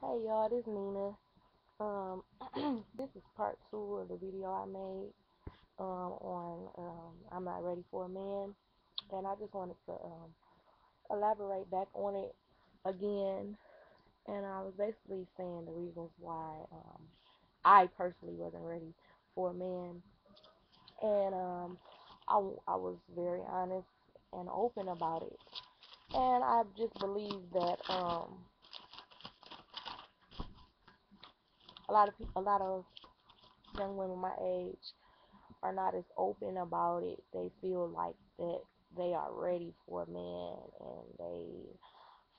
Hey y'all, this is Nina. Um, this is part two of the video I made on I'm not ready for a man, and I just wanted to elaborate back on it again. And I was basically saying the reasons why I personally wasn't ready for a man, and I was very honest and open about it. And I just believe that a lot of young women my age are not as open about it. They feel like that they are ready for a man, and they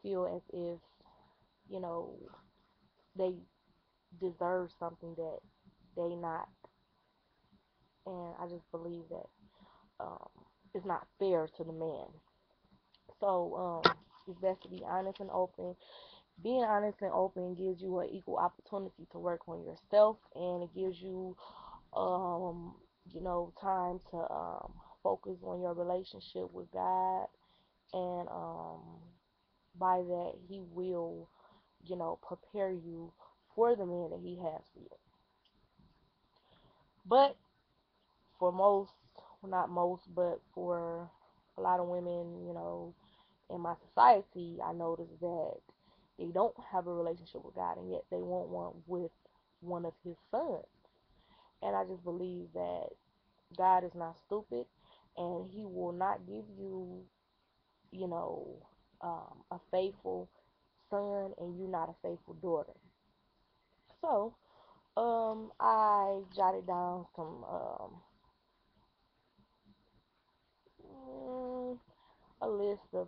feel as if, you know, they deserve something that they not. And I just believe that um, it's not fair to the man. So it's best to be honest and open. Being honest and open gives you an equal opportunity to work on yourself, and it gives you um, time to focus on your relationship with God, and by that He will, prepare you for the man that He has for you. But for most, well, not most, but for a lot of women, in my society, I noticed that they don't have a relationship with God, and yet they want one with one of His sons. And I just believe that God is not stupid, and He will not give you, you know, a faithful son and you not a faithful daughter. So, I jotted down some mm, a list of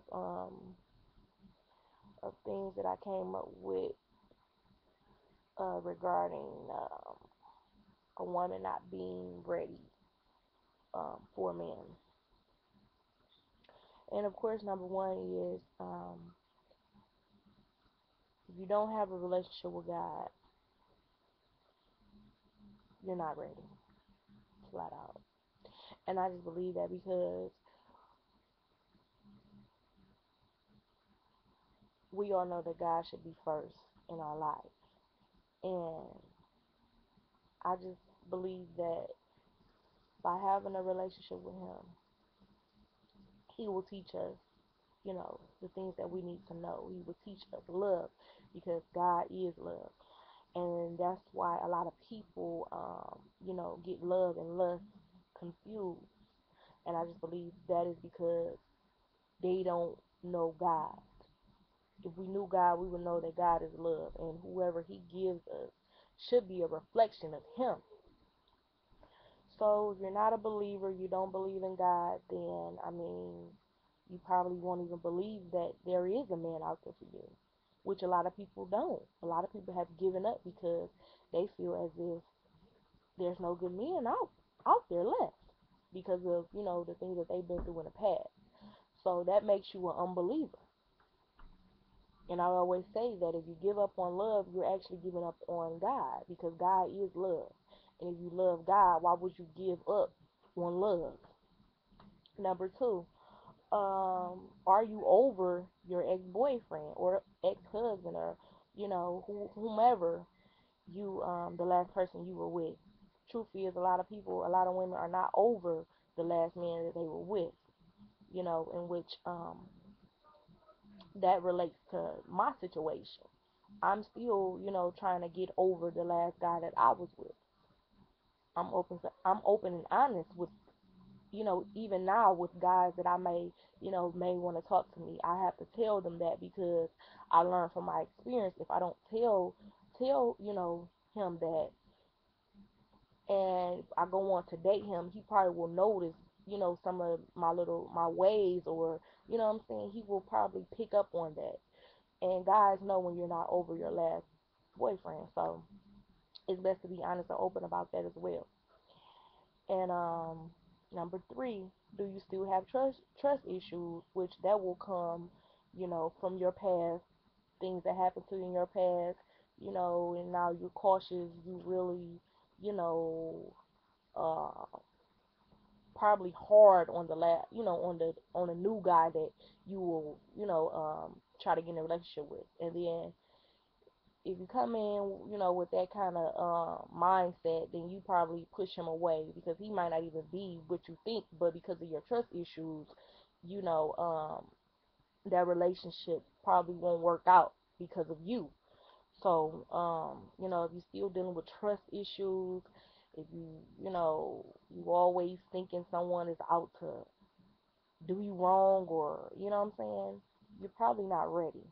things that I came up with regarding a woman not being ready for a man. And of course, number one is if you don't have a relationship with God, you're not ready, flat out. And I just believe that because we all know that God should be first in our life. And I just believe that by having a relationship with Him, He will teach us, the things that we need to know. He will teach us love because God is love. And that's why a lot of people, get love and lust confused. And I just believe that is because they don't know God. If we knew God, we would know that God is love, and whoever He gives us should be a reflection of Him. So if you're not a believer, you don't believe in God, then I mean, you probably won't even believe that there is a man out there for you, which a lot of people don't. A lot of people have given up because they feel as if there's no good men out there left because of the things that they've been through in the past. So that makes you an unbeliever. And I always say that if you give up on love, you're actually giving up on God because God is love. And if you love God, why would you give up on love? Number two, are you over your ex-boyfriend or ex-husband or whomever the last person you were with? Truth is, a lot of women are not over the last man that they were with. In which that relates to my situation. I'm still, trying to get over the last guy that I was with. I'm open and honest with, even now with guys that I may want to talk to me. I have to tell them that because I learned from my experience. If I don't tell, him that, and I go on to date him, he probably will notice, some of my ways, or what I'm saying. He will probably pick up on that. And guys know when you're not over your last boyfriend. So it's best to be honest and open about that as well. And number three, do you still have trust issues, which that will come, from your past, things that happened to you in your past, and now you're cautious. You really, you know, uh, probably hard on the on the new guy that you will, try to get in a relationship with, and then if you come in, with that kind of mindset, then you probably push him away because he might not even be what you think, but because of your trust issues, you know, that relationship probably won't work out because of you. So, if you're still dealing with trust issues, if you always thinking someone is out to do you wrong, or, what I'm saying, you're probably not ready.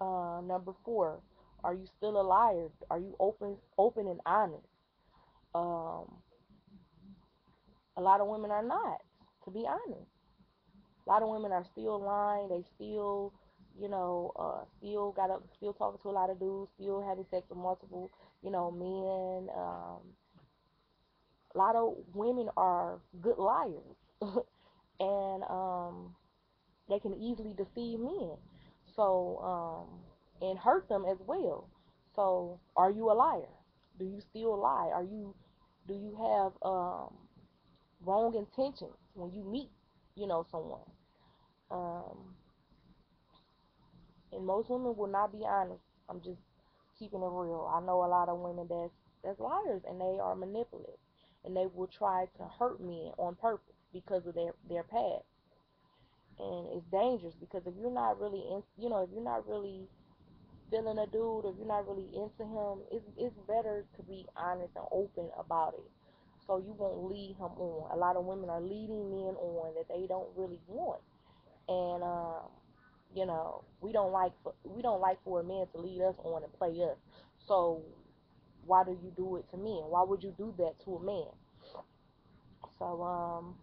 Number four, are you still a liar? Are you open and honest? Um, a lot of women are not, to be honest. A lot of women are still lying. They still, still talking to a lot of dudes, still having sex with multiple, men. A lot of women are good liars, and they can easily deceive men. So, and hurt them as well. So, are you a liar? Do you still lie? Do you have wrong intentions when you meet, someone? Um, and most women will not be honest. I'm just keeping it real. I know a lot of women that's liars, and they are manipulative, and they will try to hurt men on purpose because of their past. And it's dangerous because if you're not really if you're not really feeling a dude, if you're not really into him, it's better to be honest and open about it, so you won't lead him on. A lot of women are leading men on that they don't really want, and we don't like for a man to lead us on and play us. So why do you do it to men? Why would you do that to a man? So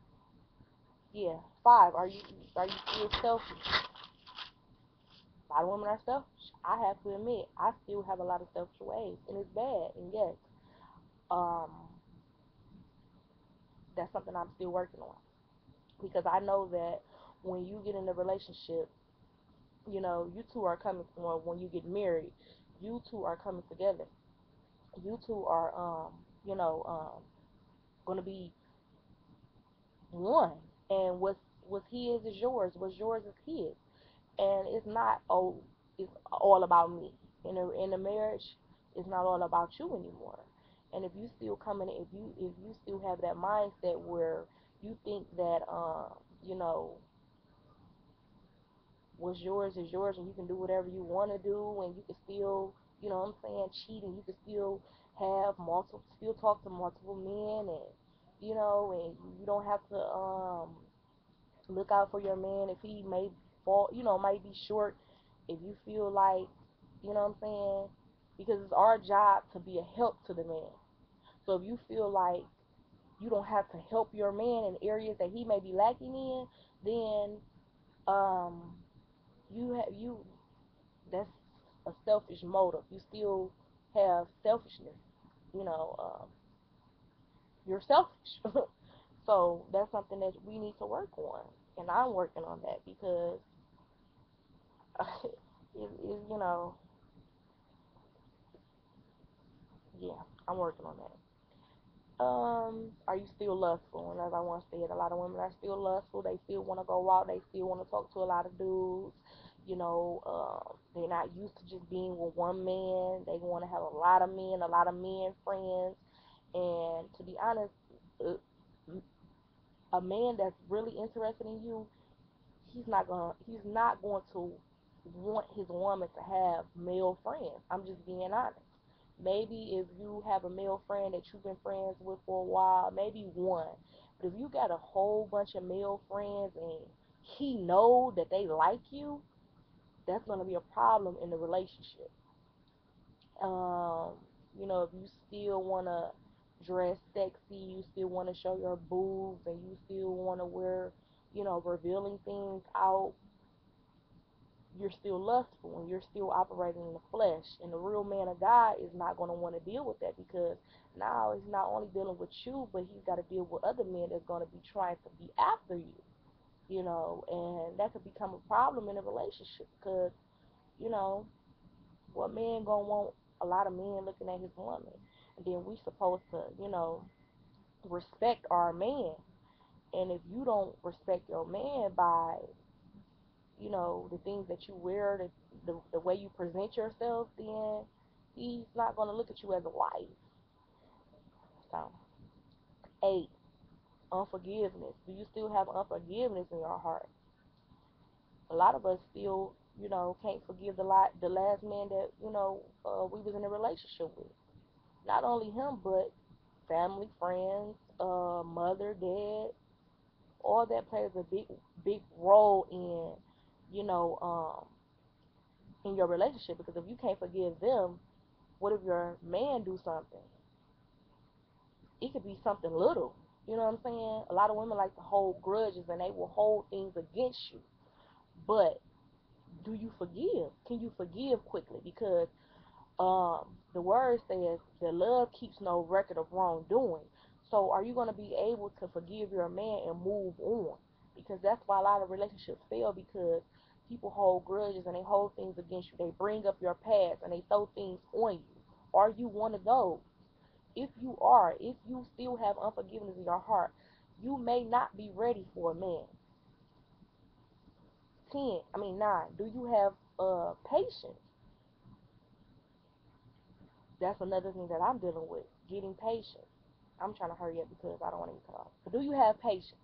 yeah. Five, are you still selfish? A lot of women are selfish. I have to admit, I still have a lot of selfish ways, and it's bad. And yes, um, that's something I'm still working on, because I know that when you get in a relationship, you two are coming. Well, when you get married, you two are coming together. You two are, gonna be one, and what's his is yours. What's yours is his, and it's not, oh, it's all about me. In a marriage, it's not all about you anymore. And if you still coming, if you still have that mindset where you think that you know what's yours is yours, and you can do whatever you want to do, and you can still, what I'm saying, cheat, and you can still still talk to multiple men, and and you don't have to look out for your man if he may fall, might be short. If you feel like, what I'm saying, because it's our job to be a help to the man. So if you feel like you don't have to help your man in areas that he may be lacking in, then um you that's a selfish motive. You still have selfishness. You know, you're selfish. So that's something that we need to work on, and I'm working on that because you know, yeah, I'm working on that. Are you still lustful? And as I once said, a lot of women are still lustful. They still want to go out. They still want to talk to a lot of dudes. They're not used to just being with one man. They want to have a lot of men friends. And to be honest, uh, a man that's really interested in you, he's not going to want his woman to have male friends. I'm just being honest. Maybe if you have a male friend that you've been friends with for a while, maybe one. But if you got a whole bunch of male friends and he know that they like you, that's gonna be a problem in the relationship. Um, if you still wanna dress sexy, you still wanna show your boobs, and you still wanna wear, revealing things out, you're still lustful and you're still operating in the flesh. And the real man of God is not going to want to deal with that, because now he's not only dealing with you, but he's got to deal with other men that's going to be trying to be after you, and that could become a problem in a relationship because, you know, what man going to want a lot of men looking at his woman? And then we supposed to, respect our man. And if you don't respect your man by the things that you wear, the way you present yourself, then he's not going to look at you as a wife. So, 8, unforgiveness. Do you still have unforgiveness in your heart? A lot of us still, can't forgive the last man that, we was in a relationship with. Not only him, but family, friends, mother, dad, all that plays a big role you know, in your relationship. Because if you can't forgive them, what if your man do something? It could be something little. You know what I'm saying? A lot of women like to hold grudges and they will hold things against you. But do you forgive? Can you forgive quickly? Because the word says that love keeps no record of wrongdoing. So are you going to be able to forgive your man and move on? Because that's why a lot of relationships fail, because people hold grudges and they hold things against you. They bring up your past and they throw things on you. Are you one of those? If you still have unforgiveness in your heart, you may not be ready for a man. 9, do you have patience? That's another thing that I'm dealing with, getting patient. I'm trying to hurry up because I don't want to get cut off. But do you have patience?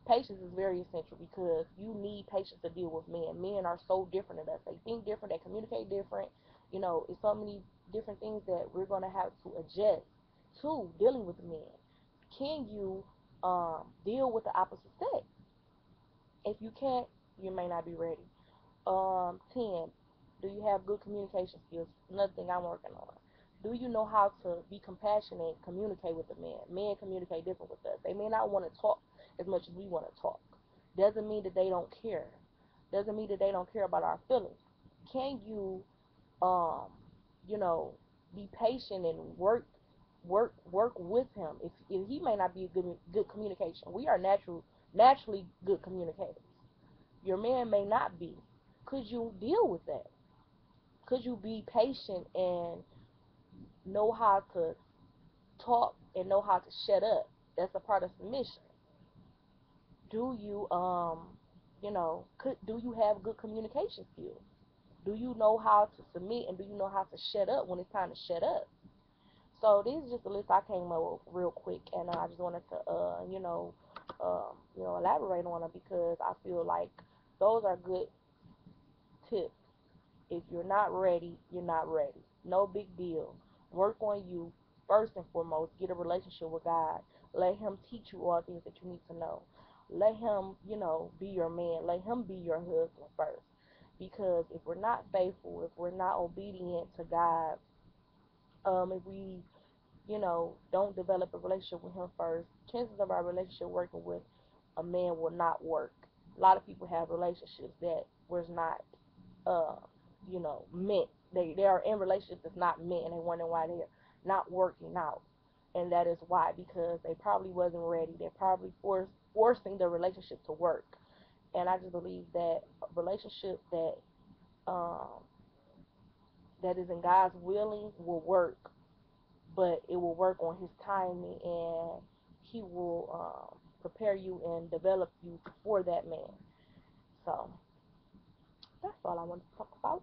Patience is very essential because you need patience to deal with men. Men are so different than us. They think different. They communicate different. It's so many different things that we're going to have to adjust to dealing with men. Can you deal with the opposite sex? If you can't, you may not be ready. 10, do you have good communication skills? Another thing I'm working on. Do you know how to be compassionate and communicate with the men? Men communicate different with us. They may not want to talk as much as we want to talk. Doesn't mean that they don't care. Doesn't mean that they don't care about our feelings. Can you, um, you know, be patient and work with him? If he may not be a good communication, we are naturally good communicators. Your man may not be. Could you deal with that? Could you be patient and know how to talk and know how to shut up? That's a part of submission. Do you do you have good communication skills? Do you know how to submit, and do you know how to shut up when it's time to shut up? So this is just a list I came up with real quick, and I just wanted to elaborate on it because I feel like those are good tips. If you're not ready, you're not ready. No big deal. Work on you first and foremost. Get a relationship with God. Let Him teach you all things that you need to know. Let Him, be your man. Let Him be your husband first. Because if we're not faithful, if we're not obedient to God, if we, don't develop a relationship with Him first, chances of our relationship working with a man will not work. A lot of people have relationships that was not uh, meant. They are in relationships that's not meant, and they wonder why they're not working out. And that is why, because they probably wasn't ready. They're probably forcing the relationship to work. And I just believe that a relationship um, that is in God's willing will work, but it will work on His timing, and He will prepare you and develop you for that man. So that's all I want to talk about.